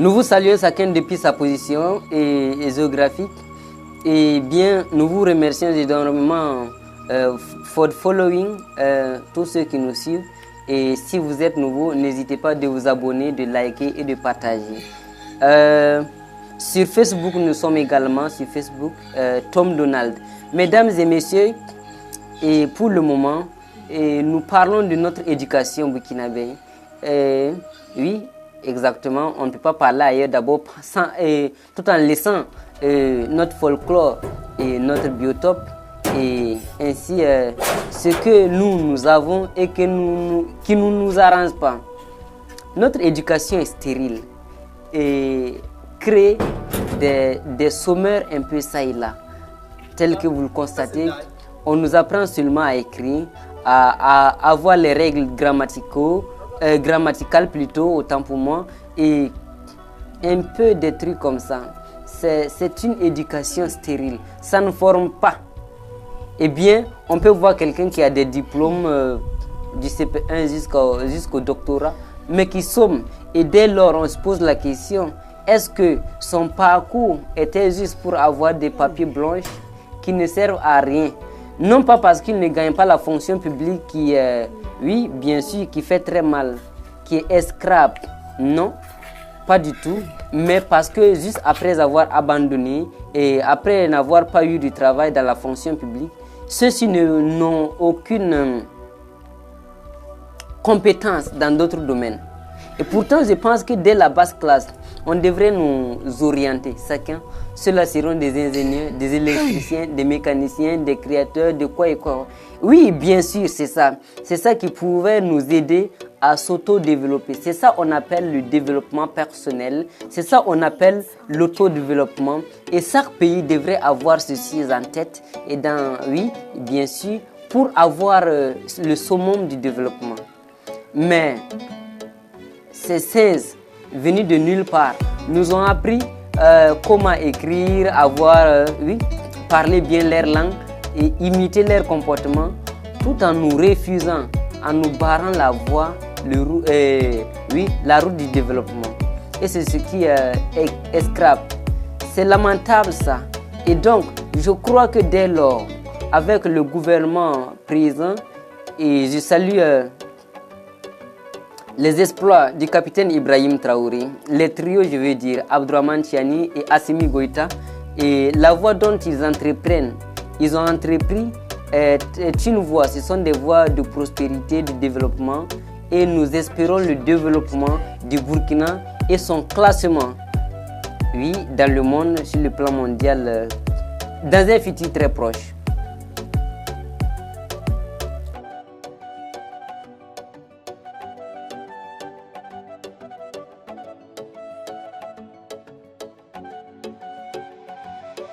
Nous vous saluons chacun depuis sa position et géographique. Et bien, nous vous remercions énormément for following tous ceux qui nous suivent. Et si vous êtes nouveau, n'hésitez pas de vous abonner, de liker et de partager. Sur Facebook, nous sommes également sur Facebook, Tom Donald. Mesdames et messieurs, et pour le moment, nous parlons de notre éducation burkinabé. Oui, exactement, on ne peut pas parler ailleurs d'abord tout en laissant notre folklore et notre biotope et ainsi ce que nous avons et qui ne nous arrange pas. Notre éducation est stérile et crée des sommeurs un peu ça et là, tels que vous le constatez. On nous apprend seulement à écrire, à avoir les règles grammaticales plutôt, autant pour moi, et un peu des trucs comme ça. C'est une éducation stérile, ça ne forme pas. Eh bien, on peut voir quelqu'un qui a des diplômes du CP1 jusqu'au doctorat, mais qui somme. Et dès lors, on se pose la question, est-ce que son parcours était juste pour avoir des papiers blancs qui ne servent à rien? Non pas parce qu'il ne gagne pas la fonction publique qui, oui, bien sûr, qui fait très mal, qui est escrap. Non, pas du tout. Mais parce que juste après avoir abandonné et après n'avoir pas eu du travail dans la fonction publique, ceux-ci n'ont aucune compétence dans d'autres domaines. Et pourtant, je pense que dès la basse classe, on devrait nous orienter. Chacun, ceux-là seront des ingénieurs, des électriciens, des mécaniciens, des créateurs, de quoi et quoi. Oui, bien sûr, c'est ça. C'est ça qui pouvait nous aider à s'auto-développer. C'est ça qu'on appelle le développement personnel. C'est ça qu'on appelle l'autodéveloppement. Et chaque pays devrait avoir ceci en tête. Et oui, bien sûr, pour avoir le summum du développement. Mais ces 16 venus de nulle part nous ont appris comment écrire, oui, parler bien leur langue et imiter leur comportement, tout en nous refusant, en nous barrant la voie, oui, la route du développement. Et c'est ce qui escrape. C'est lamentable ça. Et donc, je crois que dès lors, avec le gouvernement présent, et je salue les exploits du capitaine Ibrahim Traoré, les trios, je veux dire, Abdourahmane Tiani et Assimi Goïta, et la voie dont ils entreprennent, ils ont entrepris est une voie, ce sont des voies de prospérité, de développement, et nous espérons le développement du Burkina et son classement, oui, dans le monde, sur le plan mondial, dans un futur très proche.